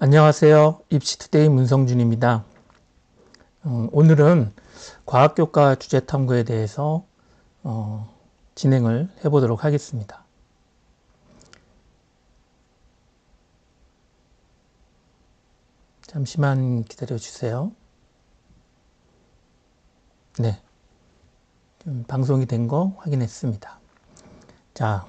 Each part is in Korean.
안녕하세요. 입시투데이 문성준입니다. 오늘은 과학교과 주제탐구에 대해서 진행을 해보도록 하겠습니다. 잠시만 기다려 주세요. 네, 방송이 된 거 확인했습니다. 자,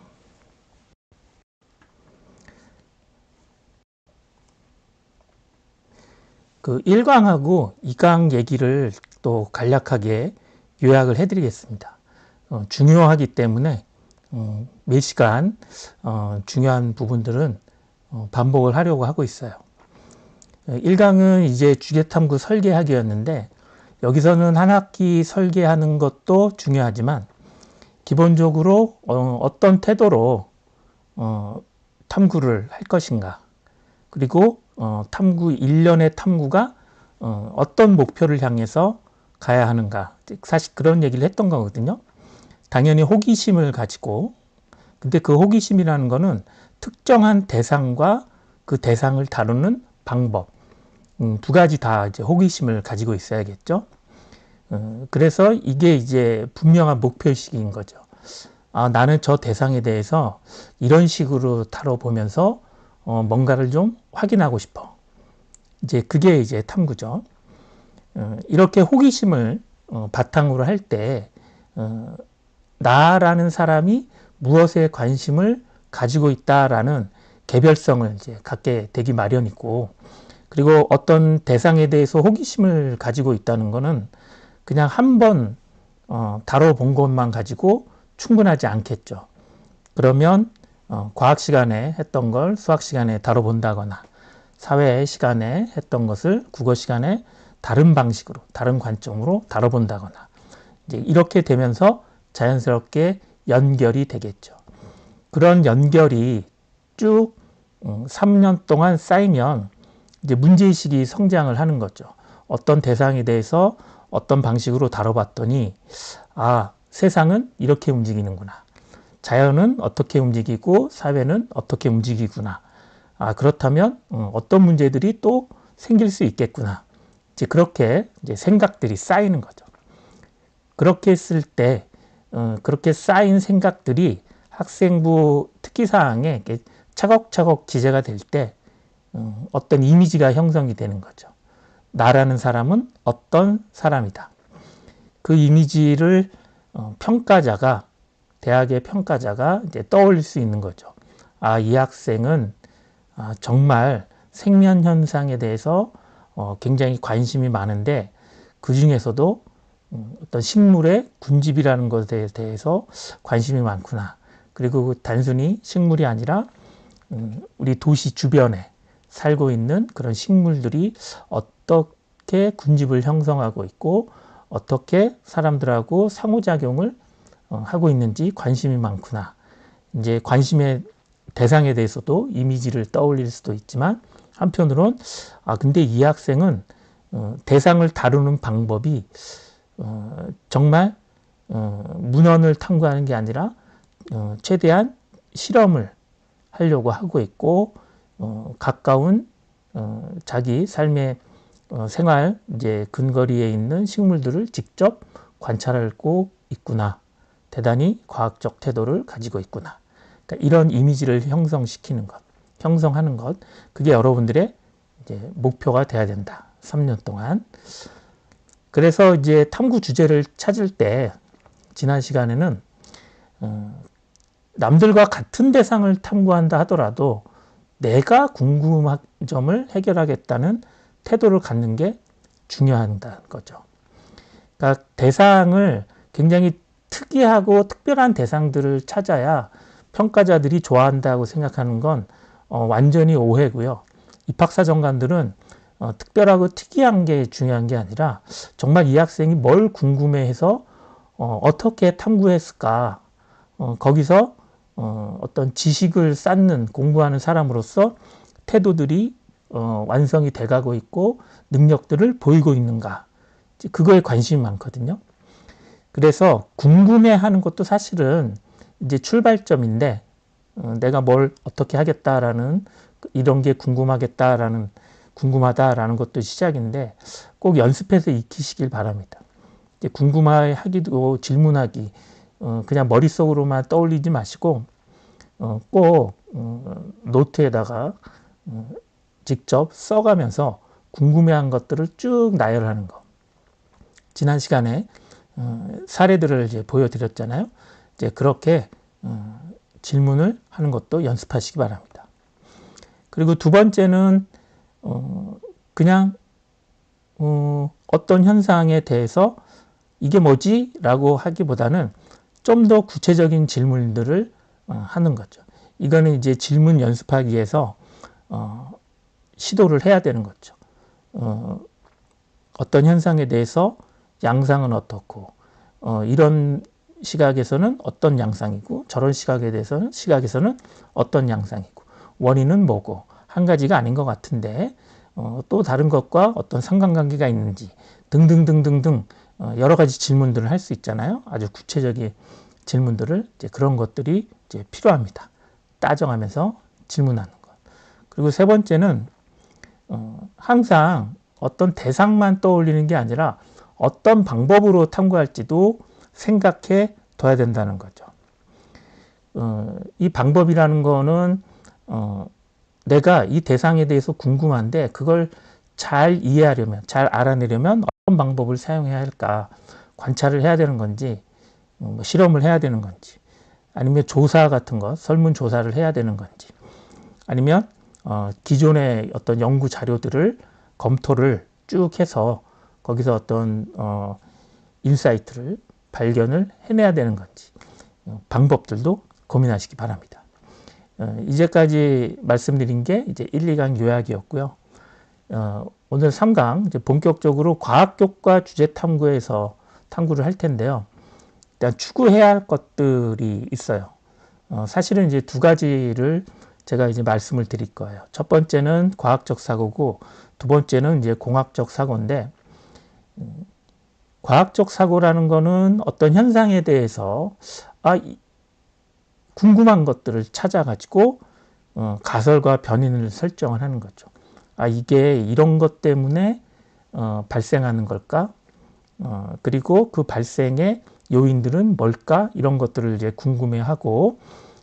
그 1강하고 2강 얘기를 또 간략하게 요약을 해드리겠습니다. 중요하기 때문에 매 시간 중요한 부분들은 반복을 하려고 하고 있어요. 1강은 이제 주제탐구 설계하기였는데 여기서는 한 학기 설계하는 것도 중요하지만 기본적으로 어떤 태도로 탐구를 할 것인가, 그리고 탐구 1년의 탐구가 어떤 목표를 향해서 가야 하는가, 사실 그런 얘기를 했던 거거든요. 당연히 호기심을 가지고, 근데 그 호기심이라는 거는 특정한 대상과 그 대상을 다루는 방법, 두 가지 다 이제 호기심을 가지고 있어야겠죠. 그래서 이게 이제 분명한 목표의식인 거죠. 나는 저 대상에 대해서 이런 식으로 다뤄보면서 뭔가를 좀 확인하고 싶어. 이제 그게 이제 탐구죠. 이렇게 호기심을 바탕으로 할 때 나라는 사람이 무엇에 관심을 가지고 있다라는 개별성을 이제 갖게 되기 마련이고, 그리고 어떤 대상에 대해서 호기심을 가지고 있다는 것은 그냥 한번 다뤄본 것만 가지고 충분하지 않겠죠. 그러면 과학 시간에 했던 걸 수학 시간에 다뤄본다거나, 사회 시간에 했던 것을 국어 시간에 다른 방식으로, 다른 관점으로 다뤄본다거나, 이제 이렇게 되면서 자연스럽게 연결이 되겠죠. 그런 연결이 쭉 3년 동안 쌓이면 이제 문제의식이 성장을 하는 거죠. 어떤 대상에 대해서 어떤 방식으로 다뤄봤더니, 세상은 이렇게 움직이는구나. 자연은 어떻게 움직이고 사회는 어떻게 움직이구나. 그렇다면 어떤 문제들이 또 생길 수 있겠구나. 이제 그렇게 이제 생각들이 쌓이는 거죠. 그렇게 했을 때 그렇게 쌓인 생각들이 학생부 특기사항에 차곡차곡 지제가 될 때 어떤 이미지가 형성이 되는 거죠. 나라는 사람은 어떤 사람이다. 그 이미지를 평가자가, 대학의 평가자가 이제 떠올릴 수 있는 거죠. 이 학생은 정말 생명 현상에 대해서 굉장히 관심이 많은데 그 중에서도 어떤 식물의 군집이라는 것에 대해서 관심이 많구나. 그리고 단순히 식물이 아니라 우리 도시 주변에 살고 있는 그런 식물들이 어떻게 군집을 형성하고 있고 어떻게 사람들하고 상호작용을 하고 있는지 관심이 많구나. 이제 관심의 대상에 대해서도 이미지를 떠올릴 수도 있지만, 한편으론 근데 이 학생은 대상을 다루는 방법이 정말 문헌을 탐구하는 게 아니라 최대한 실험을 하려고 하고 있고, 가까운 자기 삶의 생활 이제 근거리에 있는 식물들을 직접 관찰하고 있구나. 대단히 과학적 태도를 가지고 있구나. 그러니까 이런 이미지를 형성시키는 것, 형성하는 것, 그게 여러분들의 이제 목표가 돼야 된다. 3년 동안. 그래서 이제 탐구 주제를 찾을 때 지난 시간에는 남들과 같은 대상을 탐구한다 하더라도 내가 궁금한 점을 해결하겠다는 태도를 갖는 게 중요하다는 거죠. 그러니까 대상을 굉장히 특이하고 특별한 대상들을 찾아야 평가자들이 좋아한다고 생각하는 건 완전히 오해고요. 입학사정관들은 특별하고 특이한 게 중요한 게 아니라 정말 이 학생이 뭘 궁금해해서 어떻게 탐구했을까, 거기서 어떤 지식을 쌓는 공부하는 사람으로서 태도들이 완성이 돼가고 있고 능력들을 보이고 있는가, 그거에 관심이 많거든요. 그래서 궁금해하는 것도 사실은 이제 출발점인데 내가 뭘 어떻게 하겠다라는 이런 게 궁금하다라는 것도 시작인데 꼭 연습해서 익히시길 바랍니다. 궁금해하기도 질문하기 그냥 머릿속으로만 떠올리지 마시고 꼭 노트에다가 직접 써가면서 궁금해한 것들을 쭉 나열하는 거. 지난 시간에 사례들을 이제 보여드렸잖아요. 이제 그렇게 질문을 하는 것도 연습하시기 바랍니다. 그리고 두 번째는 그냥 어떤 현상에 대해서 이게 뭐지? 라고 하기보다는 좀 더 구체적인 질문들을 하는 거죠. 이거는 이제 질문 연습하기 위해서 시도를 해야 되는 거죠. 어떤 현상에 대해서 양상은 어떻고 이런 시각에서는 어떤 양상이고 저런 시각에서는 어떤 양상이고 원인은 뭐고 한 가지가 아닌 것 같은데 또 다른 것과 어떤 상관관계가 있는지 등등등등등 여러 가지 질문들을 할 수 있잖아요. 아주 구체적인 질문들을 이제 그런 것들이 이제 필요합니다. 따져가면서 질문하는 것. 그리고 세 번째는 항상 어떤 대상만 떠올리는 게 아니라 어떤 방법으로 탐구할지도 생각해 둬야 된다는 거죠. 이 방법이라는 거는 내가 이 대상에 대해서 궁금한데 그걸 잘 이해하려면, 잘 알아내려면 어떤 방법을 사용해야 할까? 관찰을 해야 되는 건지, 실험을 해야 되는 건지, 아니면 조사 같은 거, 설문조사를 해야 되는 건지, 아니면 기존의 어떤 연구 자료들을 검토를 쭉 해서 거기서 어떤 인사이트를 발견을 해내야 되는 건지 방법들도 고민하시기 바랍니다. 이제까지 말씀드린 게 이제 1, 2강 요약이었고요. 오늘 3강 이제 본격적으로 과학교과 주제 탐구에서 탐구를 할 텐데요. 일단 추구해야 할 것들이 있어요. 사실은 이제 두 가지를 제가 이제 말씀을 드릴 거예요. 첫 번째는 과학적 사고고 두 번째는 이제 공학적 사고인데 과학적 사고라는 거는 어떤 현상에 대해서 궁금한 것들을 찾아가지고 가설과 변인을 설정을 하는 거죠. 이게 이런 것 때문에 발생하는 걸까? 그리고 그 발생의 요인들은 뭘까? 이런 것들을 이제 궁금해하고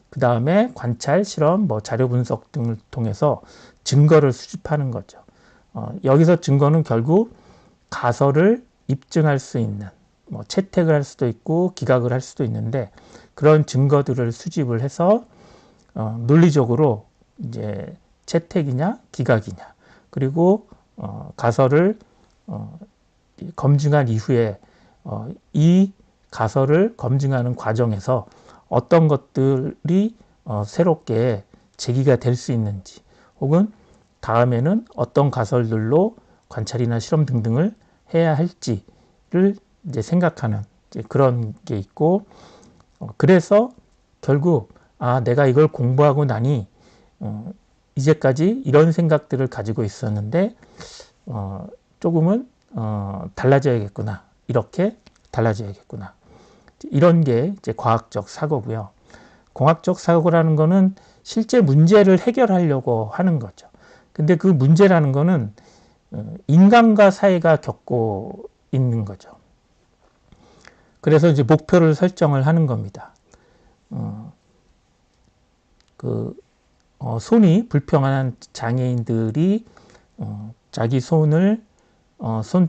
그 다음에 관찰, 실험, 자료 분석 등을 통해서 증거를 수집하는 거죠. 여기서 증거는 결국 가설을 입증할 수 있는 채택을 할 수도 있고 기각을 할 수도 있는데 그런 증거들을 수집을 해서 논리적으로 이제 채택이냐 기각이냐 그리고 가설을 검증한 이후에 이 가설을 검증하는 과정에서 어떤 것들이 새롭게 제기가 될 수 있는지 혹은 다음에는 어떤 가설들로 관찰이나 실험 등등을 해야 할지를 이제 생각하는 이제 그런 게 있고 그래서 결국 내가 이걸 공부하고 나니 이제까지 이런 생각들을 가지고 있었는데 조금은 달라져야겠구나 이렇게 달라져야겠구나 이런 게 이제 과학적 사고고요. 공학적 사고라는 거는 실제 문제를 해결하려고 하는 거죠. 근데 그 문제라는 거는 인간과 사회가 겪고 있는 거죠. 그래서 이제 목표를 설정을 하는 겁니다. 손이 불평한 장애인들이 자기 손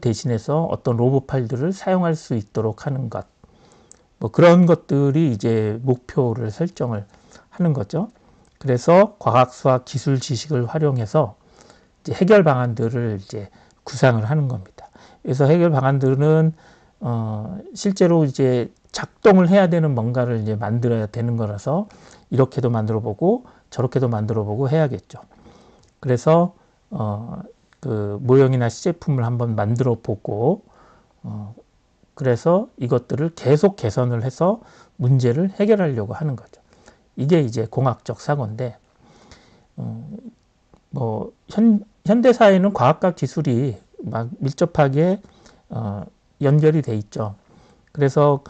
대신해서 어떤 로봇 팔들을 사용할 수 있도록 하는 것. 그런 것들이 이제 목표를 설정을 하는 거죠. 그래서 과학, 수학, 기술 지식을 활용해서 이제 해결 방안들을 이제 구상을 하는 겁니다. 그래서 해결 방안들은 실제로 이제 작동을 해야 되는 뭔가를 이제 만들어야 되는 거라서 이렇게도 만들어 보고 저렇게도 만들어 보고 해야겠죠. 그래서 그 모형이나 시제품을 한번 만들어 보고 그래서 이것들을 계속 개선을 해서 문제를 해결하려고 하는 거죠. 이게 이제 공학적 사고인데 현대 사회는 과학과 기술이 막 밀접하게 연결이 돼 있죠. 그래서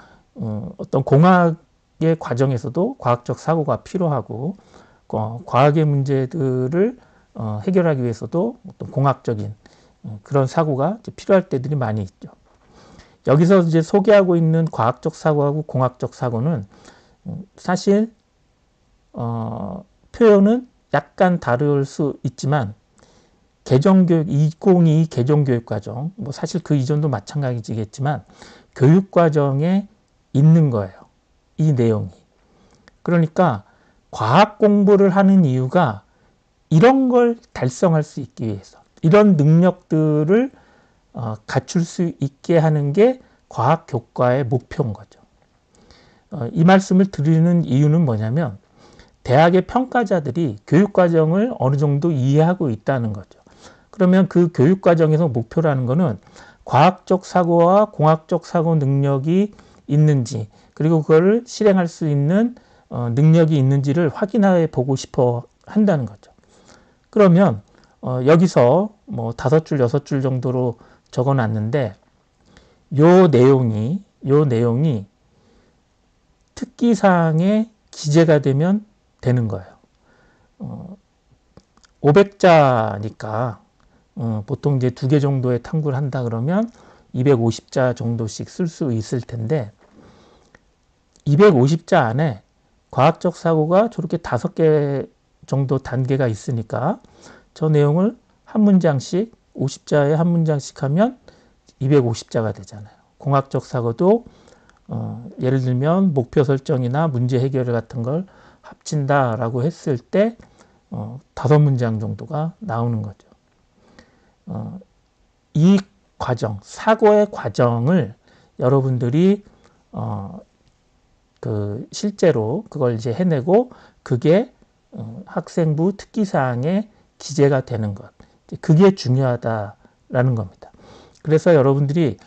어떤 공학의 과정에서도 과학적 사고가 필요하고 과학의 문제들을 해결하기 위해서도 어떤 공학적인 그런 사고가 필요할 때들이 많이 있죠. 여기서 이제 소개하고 있는 과학적 사고하고 공학적 사고는 사실 표현은 약간 다를 수 있지만 개정교육 2022 개정교육과정 뭐 사실 그 이전도 마찬가지겠지만 교육과정에 있는 거예요. 이 내용이. 그러니까 과학 공부를 하는 이유가 이런 걸 달성할 수 있기 위해서 이런 능력들을 갖출 수 있게 하는 게 과학 교과의 목표인 거죠. 이 말씀을 드리는 이유는 뭐냐면 대학의 평가자들이 교육과정을 어느 정도 이해하고 있다는 거죠. 그러면 그 교육과정에서 목표라는 거는 과학적 사고와 공학적 사고 능력이 있는지 그리고 그거를 실행할 수 있는 능력이 있는지를 확인해 보고 싶어 한다는 거죠. 그러면 여기서 뭐 5줄, 6줄 정도로 적어 놨는데 요 내용이 특기사항에 기재가 되면 되는 거예요. 500자니까 보통 이제 2개 정도의 탐구를 한다 그러면 250자 정도씩 쓸 수 있을 텐데 250자 안에 과학적 사고가 저렇게 5개 정도 단계가 있으니까 저 내용을 한 문장씩 50자에 한 문장씩 하면 250자가 되잖아요. 공학적 사고도 예를 들면 목표 설정이나 문제 해결 같은 걸 합친다라고 했을 때 5문장 정도가 나오는 거죠. 이 과정, 사고의 과정을 여러분들이 실제로 그걸 이제 해내고 그게 학생부 특기사항에 기재가 되는 것. 그게 중요하다라는 겁니다. 그래서 여러분들이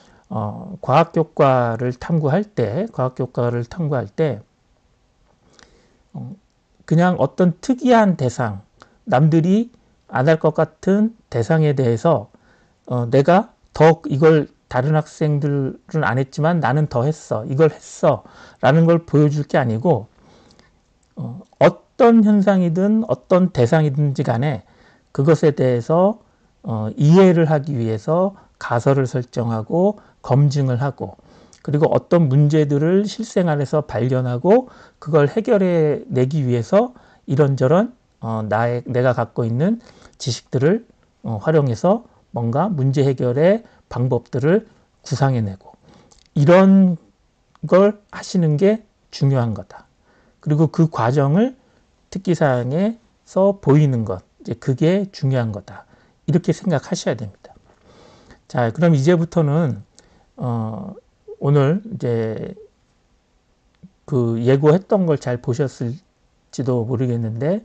과학교과를 탐구할 때 그냥 어떤 특이한 대상, 남들이 안 할 것 같은 대상에 대해서 내가 더 이걸 다른 학생들은 안 했지만 나는 더 했어. 이걸 했어. 라는 걸 보여줄 게 아니고 어떤 현상이든 어떤 대상이든지 간에 그것에 대해서 이해를 하기 위해서 가설을 설정하고 검증을 하고 그리고 어떤 문제들을 실생활에서 발견하고 그걸 해결해 내기 위해서 이런저런 내가 갖고 있는 지식들을 활용해서 뭔가 문제 해결의 방법들을 구상해내고 이런 걸 하시는 게 중요한 거다. 그리고 그 과정을 특기사항에서 보이는 것, 이제 그게 중요한 거다. 이렇게 생각하셔야 됩니다. 자, 그럼 이제부터는 오늘 이제 그 예고했던 걸 잘 보셨을지도 모르겠는데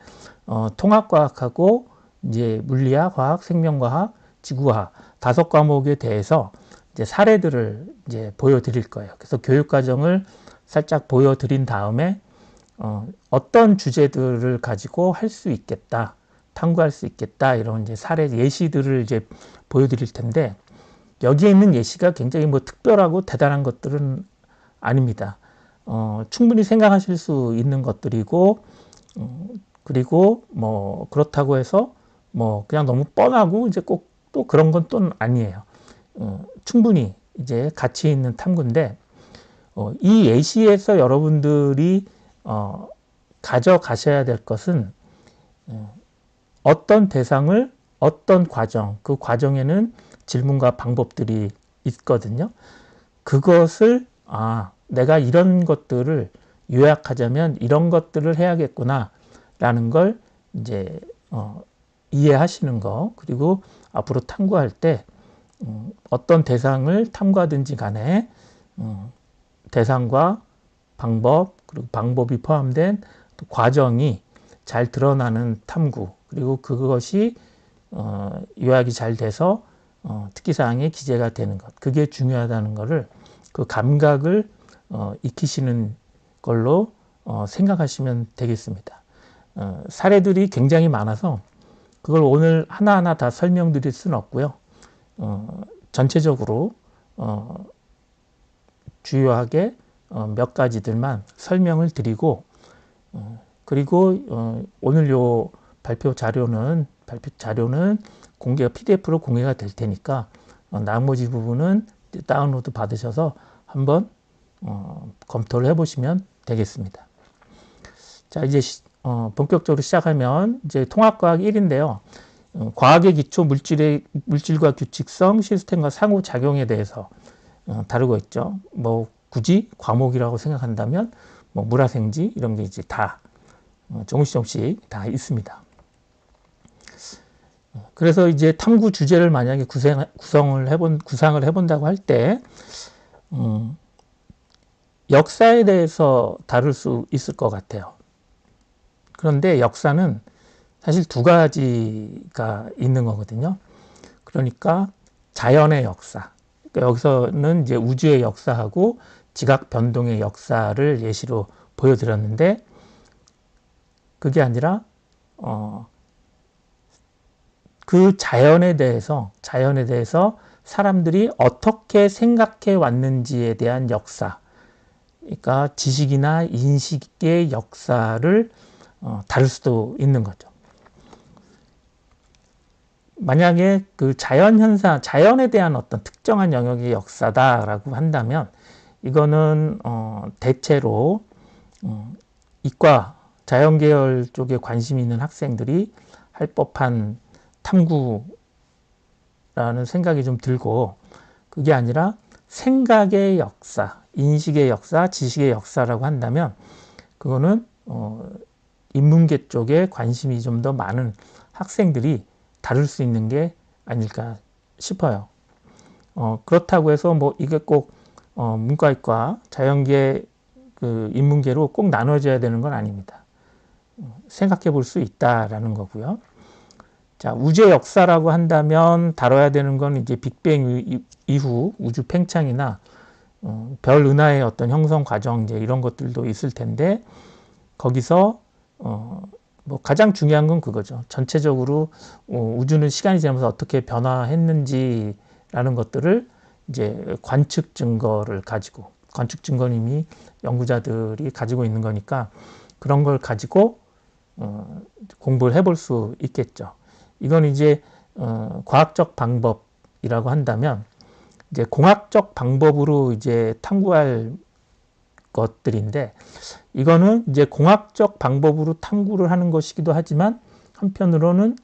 통합과학하고 이제 물리학, 화학, 생명과학, 지구화학 5과목에 대해서 이제 사례들을 이제 보여드릴 거예요. 그래서 교육과정을 살짝 보여드린 다음에 어떤 주제들을 가지고 할 수 있겠다, 탐구할 수 있겠다 이런 이제 사례 예시들을 이제 보여드릴 텐데 여기에 있는 예시가 굉장히 뭐 특별하고 대단한 것들은 아닙니다. 충분히 생각하실 수 있는 것들이고 그리고 뭐 그렇다고 해서 뭐 그냥 너무 뻔하고 이제 꼭 또 그런 건 또 아니에요. 충분히 이제 가치 있는 탐구인데 이 예시에서 여러분들이 가져가셔야 될 것은 어떤 대상을 어떤 과정, 그 과정에는 질문과 방법들이 있거든요. 그것을 내가 이런 것들을 요약하자면 이런 것들을 해야겠구나 라는 걸 이제 이해하시는 거 그리고 앞으로 탐구할 때 어떤 대상을 탐구하든지 간에 대상과 방법 그리고 방법이 포함된 또 과정이 잘 드러나는 탐구 그리고 그것이 요약이 잘 돼서 특기사항에 기재가 되는 것 그게 중요하다는 것을 그 감각을 익히시는 걸로 생각하시면 되겠습니다. 사례들이 굉장히 많아서 그걸 오늘 하나하나 다 설명드릴 수는 없고요. 전체적으로 주요하게 몇 가지들만 설명을 드리고 그리고 오늘 요 발표 자료는 공개가 PDF로 공개가 될 테니까 나머지 부분은 다운로드 받으셔서 한번 검토를 해보시면 되겠습니다. 자, 이제 본격적으로 시작하면 이제 통합과학 1인데요. 과학의 기초, 물질과 규칙성, 시스템과 상호작용에 대해서 다루고 있죠. 뭐 굳이 과목이라고 생각한다면 뭐 물화생지 이런 게 이제 다 조금씩 다 있습니다. 그래서 이제 탐구 주제를 만약에 구상을 해본다고 할 때 역사에 대해서 다룰 수 있을 것 같아요. 그런데 역사는 사실 두 가지가 있는 거거든요. 그러니까 자연의 역사. 그러니까 여기서는 이제 우주의 역사하고 지각 변동의 역사를 예시로 보여드렸는데 그게 아니라 그 자연에 대해서 사람들이 어떻게 생각해 왔는지에 대한 역사, 그러니까 지식이나 인식의 역사를 다룰 수도 있는 거죠. 만약에 그 자연현상, 자연에 대한 어떤 특정한 영역의 역사다라고 한다면 이거는 대체로 이과, 자연계열 쪽에 관심이 있는 학생들이 할 법한 탐구라는 생각이 좀 들고 그게 아니라 생각의 역사, 인식의 역사, 지식의 역사라고 한다면 그거는 인문계 쪽에 관심이 좀 더 많은 학생들이 다룰 수 있는 게 아닐까 싶어요. 그렇다고 해서 뭐 이게 꼭 문과이과, 자연계, 그 인문계로 꼭 나눠져야 되는 건 아닙니다. 생각해 볼 수 있다라는 거고요. 자, 우주의 역사라고 한다면 다뤄야 되는 건 이제 빅뱅 이후 우주 팽창이나 별 은하의 어떤 형성 과정 이제 이런 것들도 있을 텐데 거기서 뭐 가장 중요한 건 그거죠. 전체적으로 우주는 시간이 지나면서 어떻게 변화했는지라는 것들을 이제 관측 증거를 가지고, 관측 증거는 이미 연구자들이 가지고 있는 거니까 그런 걸 가지고 공부를 해볼 수 있겠죠. 이건 이제 과학적 방법이라고 한다면 이제 공학적 방법으로 이제 탐구할 것들인데 이거는 이제 공학적 방법으로 탐구를 하는 것이기도 하지만 한편으로는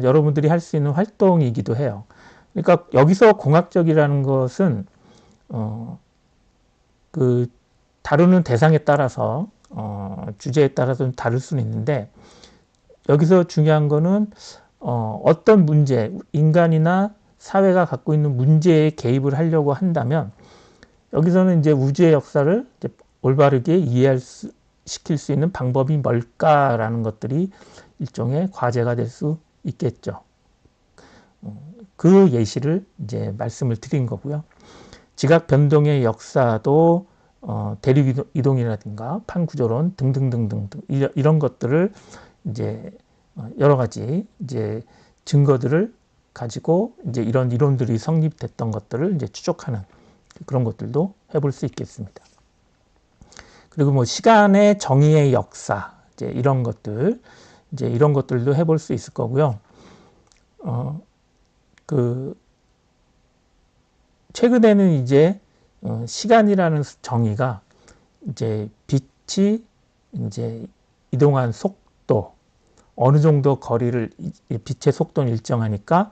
여러분들이 할 수 있는 활동이기도 해요. 그러니까 여기서 공학적이라는 것은 그 다루는 대상에 따라서 주제에 따라서 다를 수는 있는데 여기서 중요한 거는 어떤 문제, 인간이나 사회가 갖고 있는 문제에 개입을 하려고 한다면 여기서는 이제 우주의 역사를 이제 올바르게 시킬 수 있는 방법이 뭘까라는 것들이 일종의 과제가 될 수 있겠죠. 그 예시를 이제 말씀을 드린 거고요. 지각 변동의 역사도 대륙 이동이라든가 판구조론 등등등등 이런 것들을 이제 여러 가지 이제 증거들을 가지고 이제 이런 이론들이 성립됐던 것들을 이제 추적하는 그런 것들도 해볼 수 있겠습니다. 그리고 뭐 시간의 정의의 역사 이제 이런 것들도 해볼 수 있을 거고요. 최근에는 이제 시간이라는 정의가 이제 빛이 이제 이동한 속도 어느 정도 거리를 빛의 속도는 일정하니까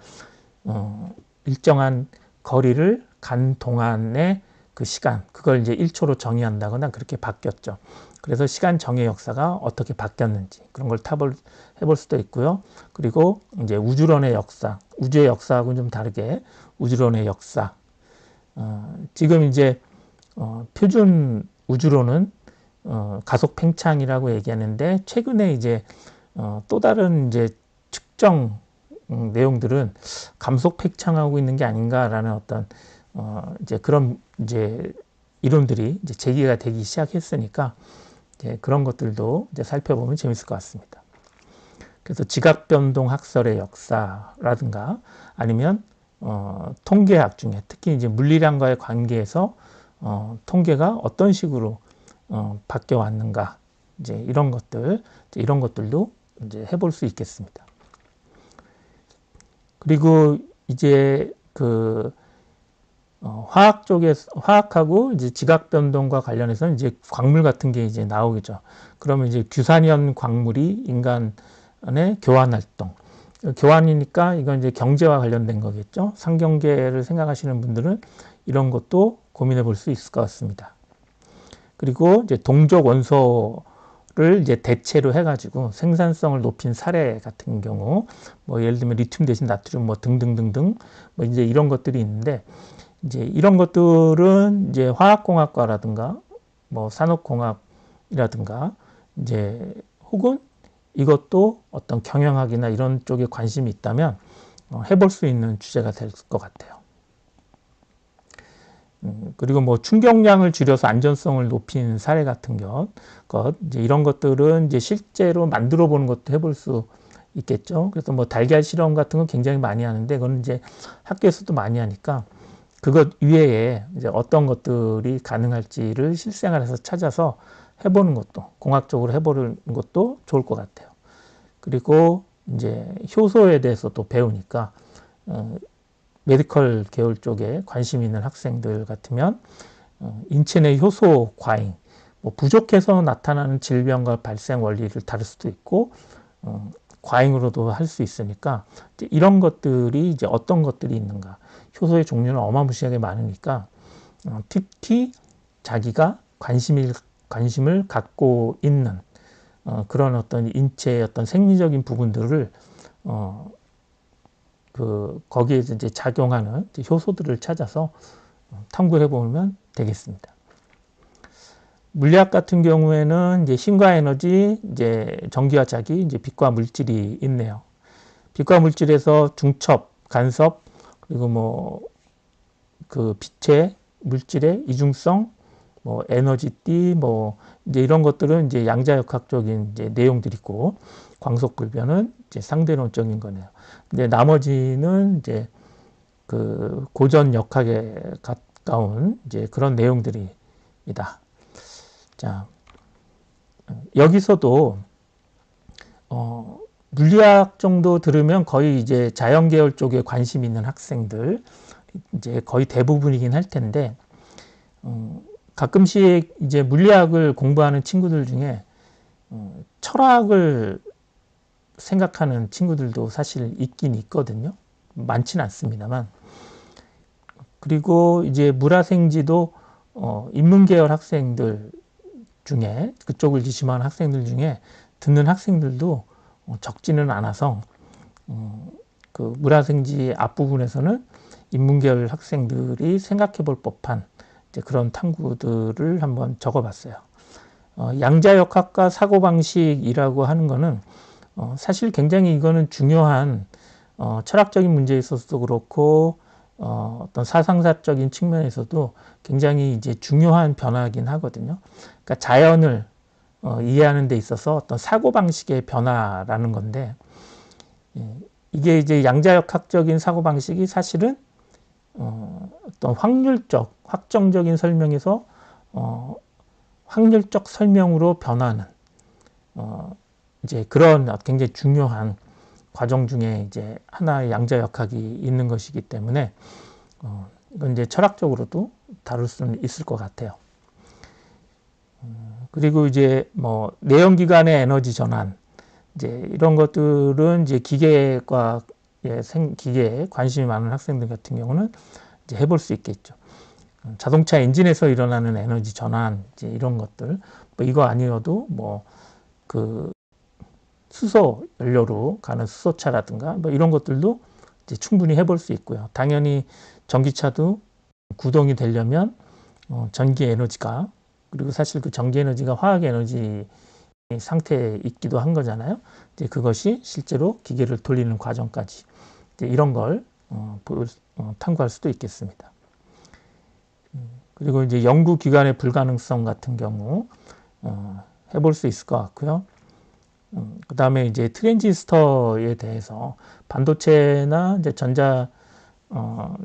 일정한 거리를 간 동안의 그 시간 그걸 이제 1초로 정의한다거나 그렇게 바뀌었죠. 그래서 시간 정의 역사가 어떻게 바뀌었는지 그런 걸 해볼 수도 있고요. 그리고 이제 우주론의 역사, 우주의 역사하고는 좀 다르게 우주론의 역사. 지금 이제 표준 우주론은 가속 팽창이라고 얘기하는데 최근에 이제 또 다른 이제 측정 내용들은 감속 팽창하고 있는 게 아닌가라는 어떤 이제 그런 이제 이론들이 이제 제기가 되기 시작했으니까 이제 그런 것들도 이제 살펴보면 재밌을 것 같습니다. 그래서 지각변동 학설의 역사라든가 아니면 통계학 중에 특히 이제 물리량과의 관계에서 통계가 어떤 식으로 바뀌어 왔는가 이제 이런 것들도 이제 해볼 수 있겠습니다. 그리고 이제 그 화학 쪽에서 화학하고 이제 지각 변동과 관련해서 이제 광물 같은 게 이제 나오겠죠. 그러면 이제 규산연 광물이 인간의 교환 활동, 교환이니까 이건 이제 경제와 관련된 거겠죠. 상경제를 생각하시는 분들은 이런 것도 고민해 볼 수 있을 것 같습니다. 그리고 이제 동족 원소를 이제 대체로 해가지고 생산성을 높인 사례 같은 경우, 뭐 예를 들면 리튬 대신 나트륨 뭐 등등등등 뭐 이제 이런 것들이 있는데, 이제 이런 것들은 이제 화학공학과라든가 뭐 산업공학이라든가 이제 혹은 이것도 어떤 경영학이나 이런 쪽에 관심이 있다면 해볼 수 있는 주제가 될 것 같아요. 그리고 뭐 충격량을 줄여서 안전성을 높인 사례 같은 이제 이런 것들은 이제 실제로 만들어 보는 것도 해볼 수 있겠죠. 그래서 뭐 달걀 실험 같은 건 굉장히 많이 하는데, 그거는 이제 학교에서도 많이 하니까 그것 이외에 이제 어떤 것들이 가능할지를 실생활에서 찾아서 해보는 것도, 공학적으로 해보는 것도 좋을 것 같아요. 그리고 이제 효소에 대해서 또 배우니까 메디컬 계열 쪽에 관심 있는 학생들 같으면 인체 내 효소 과잉, 뭐 부족해서 나타나는 질병과 발생 원리를 다룰 수도 있고 과잉으로도 할 수 있으니까 이제 이런 것들이 이제 어떤 것들이 있는가, 효소의 종류는 어마무시하게 많으니까 특히 자기가 관심을 갖고 있는 그런 어떤 인체의 어떤 생리적인 부분들을 거기에서 이제 작용하는 이제 효소들을 찾아서 탐구해 보면 되겠습니다. 물리학 같은 경우에는 이제 힘과 에너지, 이제 전기와 자기, 이제 빛과 물질이 있네요. 빛과 물질에서 중첩, 간섭, 그리고 뭐 그 빛의 물질의 이중성, 뭐 에너지띠, 뭐 이제 이런 것들은 이제 양자역학적인 이제 내용들이고, 광속불변은 이제 상대론적인 거네요. 이제 나머지는 이제 그 고전 역학에 가까운 이제 그런 내용들입니다. 자, 여기서도 물리학 정도 들으면 거의 이제 자연계열 쪽에 관심 있는 학생들 이제 거의 대부분이긴 할 텐데, 가끔씩 이제 물리학을 공부하는 친구들 중에 철학을 생각하는 친구들도 사실 있긴 있거든요. 많지는 않습니다만. 그리고 이제 물화생지도 인문계열 학생들 중에, 그쪽을 지심하는 학생들 중에 듣는 학생들도 적지는 않아서 그 물화생지 앞부분에서는 인문계열 학생들이 생각해 볼 법한 이제 그런 탐구들을 한번 적어봤어요. 양자역학과 사고방식이라고 하는 거는 사실 굉장히 이거는 중요한 철학적인 문제에 있어서도 그렇고 어떤 사상사적인 측면에서도 굉장히 이제 중요한 변화이긴 하거든요. 그러니까 자연을 이해하는 데 있어서 어떤 사고방식의 변화라는 건데, 이게 이제 양자역학적인 사고방식이 사실은 어떤 확률적, 확정적인 설명에서 확률적 설명으로 변하는 이제 그런 굉장히 중요한 과정 중에 이제 하나의 양자역학이 있는 것이기 때문에 이건 이제 철학적으로도 다룰 수는 있을 것 같아요. 그리고 이제 뭐 내연기관의 에너지 전환, 이제 이런 것들은 이제 기계에 관심이 많은 학생들 같은 경우는 이제 해볼 수 있겠죠. 자동차 엔진에서 일어나는 에너지 전환, 이제 이런 것들, 뭐 이거 아니어도 뭐 그 수소 연료로 가는 수소차라든가 뭐 이런 것들도 이제 충분히 해볼 수 있고요. 당연히 전기차도 구동이 되려면 전기 에너지가, 그리고 사실 그 전기 에너지가 화학 에너지 상태에 있기도 한 거잖아요. 이제 그것이 실제로 기계를 돌리는 과정까지 이제 이런 걸 탐구할 수도 있겠습니다. 그리고 이제 연구 기관의 불가능성 같은 경우 해볼 수 있을 것 같고요. 그 다음에 이제 트랜지스터에 대해서 반도체나 이제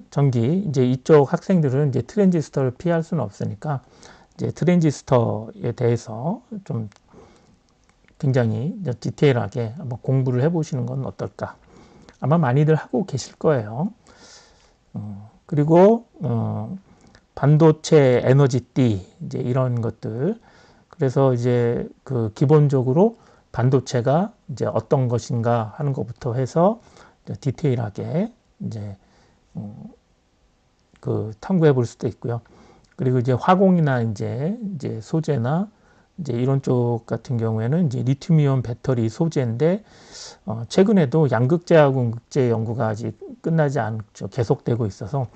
전기 이제 이쪽 학생들은 이제 트랜지스터를 피할 수는 없으니까 이제 트랜지스터에 대해서 좀 굉장히 디테일하게 한번 공부를 해보시는 건 어떨까. 아마 많이들 하고 계실 거예요. 그리고 반도체 에너지띠 이제 이런 것들. 그래서 이제 그 기본적으로 반도체가 이제 어떤 것인가 하는 것부터 해서 디테일하게 이제 그 탐구해 볼 수도 있고요. 그리고 이제 화공이나 이제 소재나 이제 이런 쪽 같은 경우에는 이제 리튬이온 배터리 소재인데 최근에도 양극재하고 음극재 연구가 아직 끝나지 않죠. 계속되고 있어서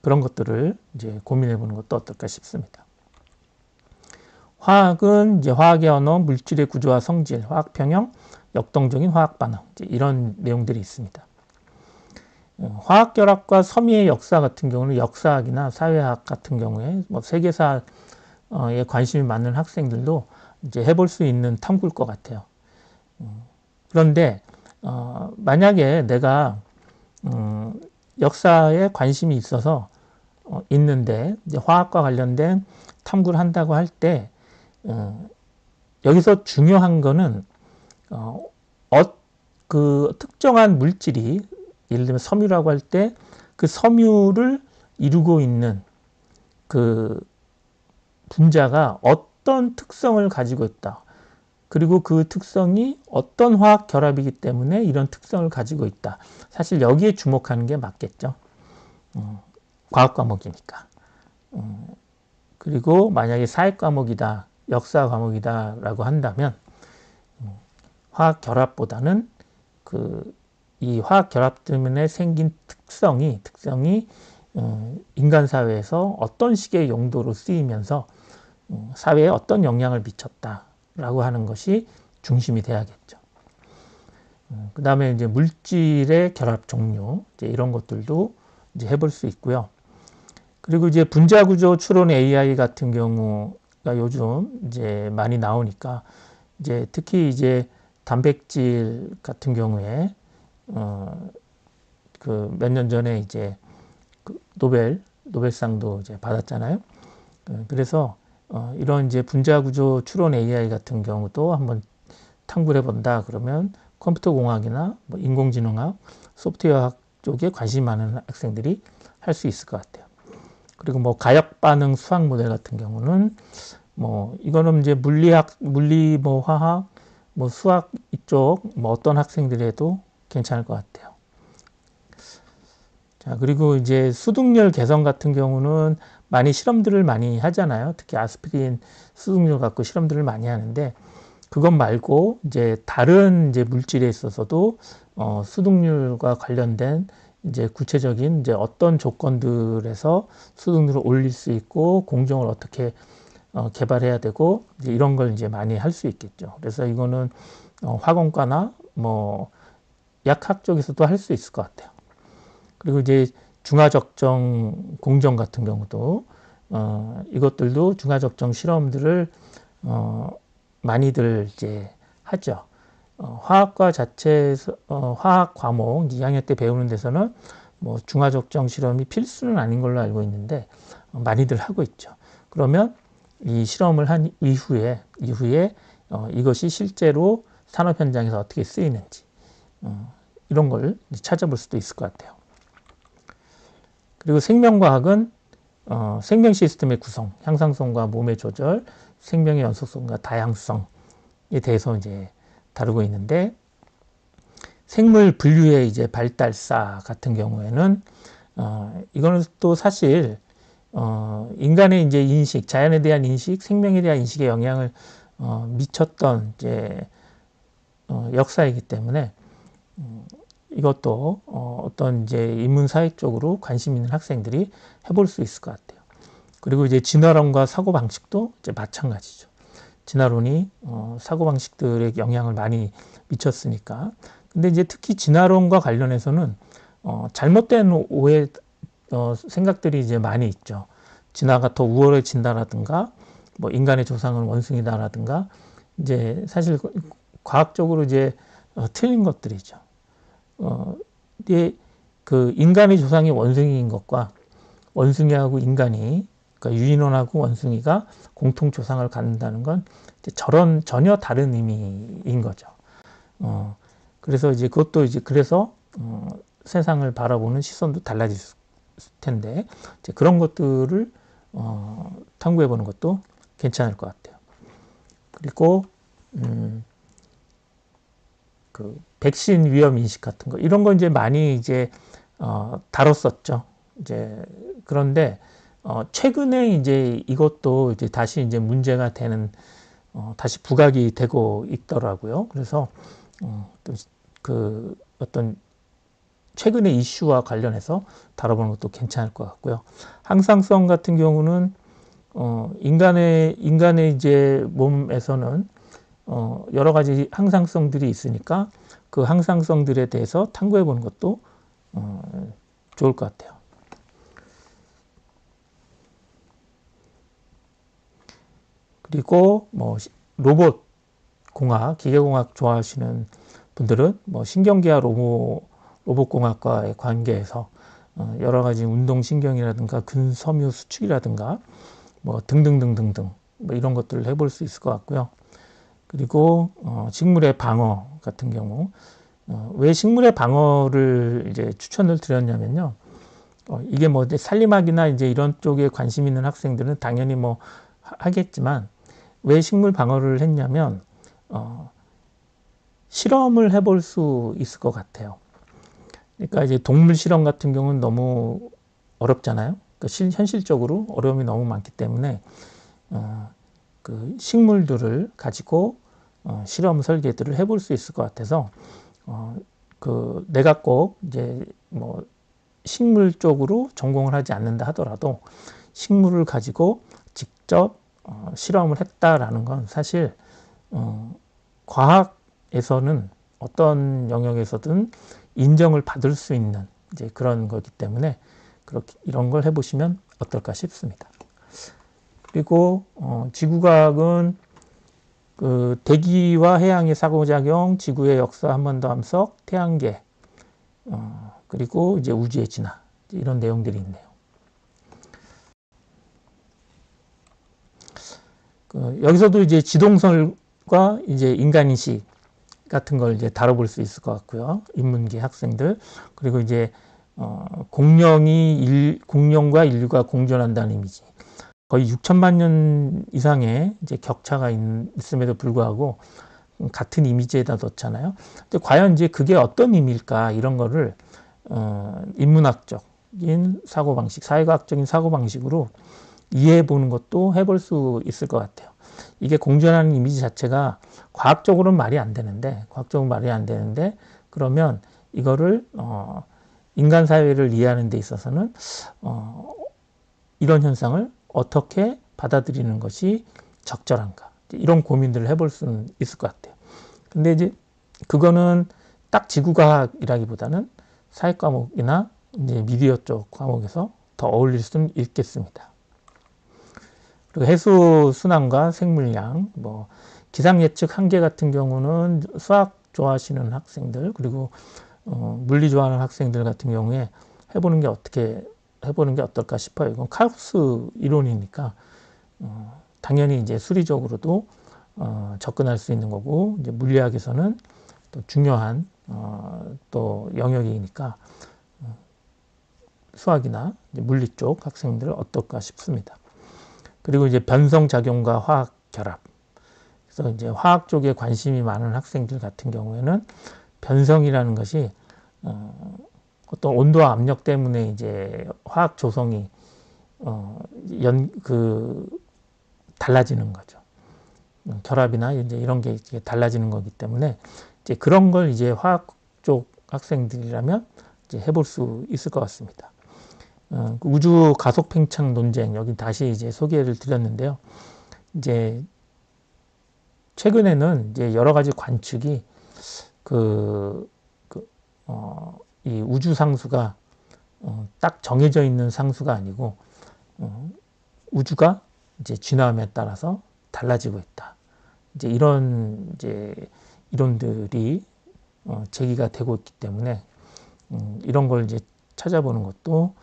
그런 것들을 이제 고민해 보는 것도 어떨까 싶습니다. 화학은 이제 화학의 언어, 물질의 구조와 성질, 화학 평형, 역동적인 화학 반응 이런 내용들이 있습니다. 화학 결합과 섬유의 역사 같은 경우는 역사학이나 사회학 같은 경우에 뭐 세계사에 관심이 많은 학생들도 이제 해볼 수 있는 탐구일 것 같아요. 그런데 만약에 내가 역사에 관심이 있어서 있는데 이제 화학과 관련된 탐구를 한다고 할 때 여기서 중요한 거는 그 특정한 물질이 예를 들면 섬유라고 할 때 그 섬유를 이루고 있는 그 분자가 어떤 특성을 가지고 있다. 그리고 그 특성이 어떤 화학 결합이기 때문에 이런 특성을 가지고 있다. 사실 여기에 주목하는 게 맞겠죠. 과학 과목이니까. 그리고 만약에 사회 과목이다, 역사 과목이다 라고 한다면 화학 결합보다는 이 화학 결합 때문에 생긴 특성이 인간 사회에서 어떤 식의 용도로 쓰이면서 사회에 어떤 영향을 미쳤다라고 하는 것이 중심이 돼야겠죠. 그 다음에 이제 물질의 결합 종류 이제 이런 것들도 이제 해볼 수 있고요. 그리고 이제 분자 구조 추론 AI 같은 경우가 요즘 이제 많이 나오니까 이제 특히 이제 단백질 같은 경우에 그 몇 년 전에 이제 그 노벨상도 이제 받았잖아요. 그래서 이런 이제 분자 구조 추론 AI 같은 경우도 한번 탐구를 해본다 그러면 컴퓨터 공학이나 뭐 인공지능학, 소프트웨어학 쪽에 관심이 많은 학생들이 할 수 있을 것 같아요. 그리고 뭐 가역 반응 수학 모델 같은 경우는 뭐 이거는 이제 물리 뭐 화학 뭐 수학 이쪽 뭐 어떤 학생들이 해도 괜찮을 것 같아요. 자, 그리고 이제 수득률 개선 같은 경우는 많이 실험들을 많이 하잖아요. 특히 아스피린 수득률 갖고 실험들을 많이 하는데 그것 말고 이제 다른 이제 물질에 있어서도 수득률과 관련된 이제 구체적인 이제 어떤 조건들에서 수득률을 올릴 수 있고 공정을 어떻게 개발해야 되고 이제 이런 걸 이제 많이 할 수 있겠죠. 그래서 이거는 화공과나 뭐 약학 쪽에서도 할 수 있을 것 같아요. 그리고 이제 중화적정 공정 같은 경우도 이것들도 중화적정 실험들을 많이들 이제 하죠. 화학과 자체에서 화학 과목 2학년 때 배우는 데서는 뭐 중화적정 실험이 필수는 아닌 걸로 알고 있는데 많이들 하고 있죠. 그러면 이 실험을 한 이후에 이것이 실제로 산업 현장에서 어떻게 쓰이는지 이런 걸 찾아볼 수도 있을 것 같아요. 그리고 생명과학은 생명 시스템의 구성, 향상성과 몸의 조절, 생명의 연속성과 다양성에 대해서 이제 다루고 있는데 생물 분류의 이제 발달사 같은 경우에는 이거는 또 사실 인간의 이제 인식, 자연에 대한 인식, 생명에 대한 인식에 영향을 미쳤던 이제 역사이기 때문에 이것도 어떤 이제 인문사회 쪽으로 관심 있는 학생들이 해볼 수 있을 것 같아요. 그리고 이제 진화론과 사고방식도 이제 마찬가지죠. 진화론이 사고방식들에 영향을 많이 미쳤으니까. 근데 이제 특히 진화론과 관련해서는 잘못된 오해 생각들이 이제 많이 있죠. 진화가 더 우월해진다라든가 뭐 인간의 조상은 원숭이다라든가 이제 사실 과학적으로 이제 틀린 것들이죠. 이게 그 인간의 조상이 원숭이인 것과 원숭이하고 인간이 그러니까 유인원하고 원숭이가 공통 조상을 갖는다는 건 이제 전혀 다른 의미인 거죠. 그래서 이제 그것도 이제 그래서 세상을 바라보는 시선도 달라질 텐데 이제 그런 것들을 탐구해 보는 것도 괜찮을 것 같아요. 그리고 그 백신 위험 인식 같은 거 이런 거 이제 많이 이제 다뤘었죠. 이제 그런데 최근에 이제 이것도 이제 다시 이제 문제가 되는 다시 부각이 되고 있더라고요. 그래서 또 그 어떤 최근의 이슈와 관련해서 다뤄보는 것도 괜찮을 것 같고요. 항상성 같은 경우는 인간의 이제 몸에서는 여러 가지 항상성들이 있으니까 그 항상성들에 대해서 탐구해 보는 것도 좋을 것 같아요. 그리고 뭐 로봇 공학, 기계공학 좋아하시는 분들은 뭐 신경계와 로봇공학과의 관계에서 여러 가지 운동신경이라든가 근섬유 수축이라든가 뭐 등등등등등 뭐 이런 것들을 해볼 수 있을 것 같고요. 그리고 식물의 방어 같은 경우 왜 식물의 방어를 이제 추천을 드렸냐면요. 이게 뭐 산림학이나 이제 이런 쪽에 관심 있는 학생들은 당연히 뭐 하겠지만 왜 식물 방어를 했냐면 실험을 해볼 수 있을 것 같아요. 그러니까 이제 동물 실험 같은 경우는 너무 어렵잖아요. 그러니까 현실적으로 어려움이 너무 많기 때문에 그 식물들을 가지고 실험 설계들을 해볼 수 있을 것 같아서 그 내가 꼭 이제 뭐 식물 쪽으로 전공을 하지 않는다 하더라도 식물을 가지고 직접 실험을 했다라는 건 사실 과학에서는 어떤 영역에서든 인정을 받을 수 있는 이제 그런 거기 때문에 그렇게 이런 걸 해보시면 어떨까 싶습니다. 그리고 지구과학은 그 대기와 해양의 상호작용, 지구의 역사 한 번 더 함석, 태양계, 그리고 이제 우주의 진화 이런 내용들이 있네요. 여기서도 이제 지동설과 이제 인간인식 같은 걸 이제 다뤄볼 수 있을 것 같고요. 인문계 학생들 그리고 이제 공룡과 인류가 공존한다는 이미지. 거의 6천만 년 이상의 이제 격차가 있음에도 불구하고 같은 이미지에다 뒀잖아요. 근데 과연 이제 그게 어떤 의미일까 이런 거를 인문학적인 사고방식, 사회과학적인 사고방식으로 이해해 보는 것도 해볼 수 있을 것 같아요. 이게 공존하는 이미지 자체가 과학적으로는 말이 안 되는데, 그러면 이거를 인간 사회를 이해하는 데 있어서는 이런 현상을 어떻게 받아들이는 것이 적절한가 이런 고민들을 해볼 수는 있을 것 같아요. 근데 이제 그거는 딱 지구과학이라기보다는 사회과목이나 이제 미디어 쪽 과목에서 더 어울릴 수는 있겠습니다. 그리고 해수 순환과 생물량, 뭐 기상 예측 한계 같은 경우는 수학 좋아하시는 학생들 그리고 물리 좋아하는 학생들 같은 경우에 해보는 게 어떨까 싶어요. 이건 카우스 이론이니까 당연히 이제 수리적으로도 접근할 수 있는 거고 이제 물리학에서는 또 중요한 또 영역이니까 수학이나 이제 물리 쪽 학생들 어떨까 싶습니다. 그리고 이제 변성작용과 화학 결합. 그래서 이제 화학 쪽에 관심이 많은 학생들 같은 경우에는 변성이라는 것이 어떤 온도와 압력 때문에 이제 화학 조성이 달라지는 거죠. 결합이나 이제 이런 게 달라지는 거기 때문에 이제 그런 걸 이제 화학 쪽 학생들이라면 이제 해볼 수 있을 것 같습니다. 우주 가속 팽창 논쟁 여기 다시 이제 소개를 드렸는데요. 이제 최근에는 이제 여러 가지 관측이 이 우주 상수가 딱 정해져 있는 상수가 아니고 우주가 이제 진화함에 따라서 달라지고 있다. 이제 이런 이제 이론들이 제기가 되고 있기 때문에 이런 걸 이제 찾아보는 것도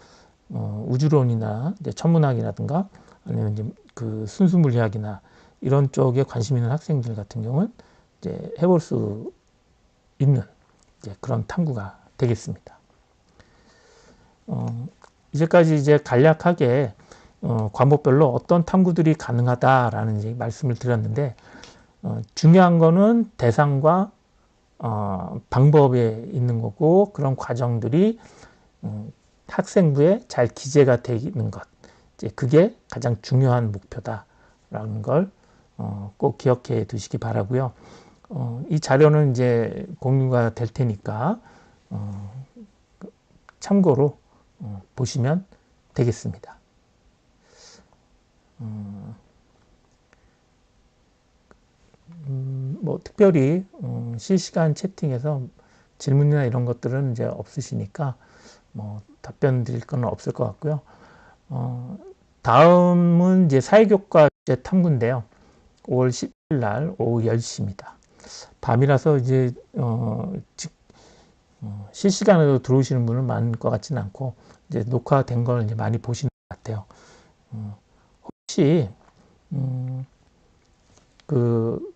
우주론이나 이제 천문학이라든가 아니면 이제 그 순수 물리학이나 이런 쪽에 관심 있는 학생들 같은 경우는 이제 해볼 수 있는 이제 그런 탐구가 되겠습니다. 이제까지 이제 간략하게 과목별로 어떤 탐구들이 가능하다라는 이제 말씀을 드렸는데, 중요한 거는 대상과 방법에 있는 거고, 그런 과정들이 학생부에 잘 기재가 되는 것, 이제 그게 가장 중요한 목표다라는 걸 꼭 기억해 두시기 바라고요. 이 자료는 이제 공유가 될 테니까 참고로 보시면 되겠습니다. 뭐 특별히 실시간 채팅에서 질문이나 이런 것들은 이제 없으시니까 뭐 답변 드릴 건 없을 것 같고요. 다음은 이제 사회교과 주제 탐구인데요. 5월 10일 날 오후 10시입니다. 밤이라서 이제 실시간으로 들어오시는 분은 많을 것 같지는 않고, 이제 녹화된 걸 이제 많이 보시는 것 같아요. 혹시 그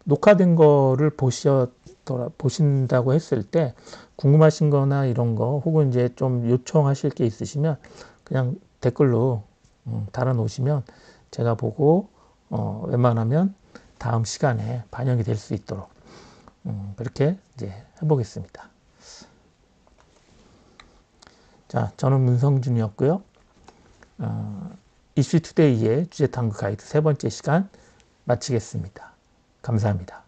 녹화된 거를 보신다고 했을 때 궁금하신 거나 이런 거, 혹은 이제 좀 요청하실 게 있으시면 그냥 댓글로 달아놓으시면 제가 보고 웬만하면 다음 시간에 반영이 될 수 있도록 그렇게 이제 해보겠습니다. 자, 저는 문성준이었고요. 이슈투데이의 주제탐구 가이드 3번째 시간 마치겠습니다. 감사합니다.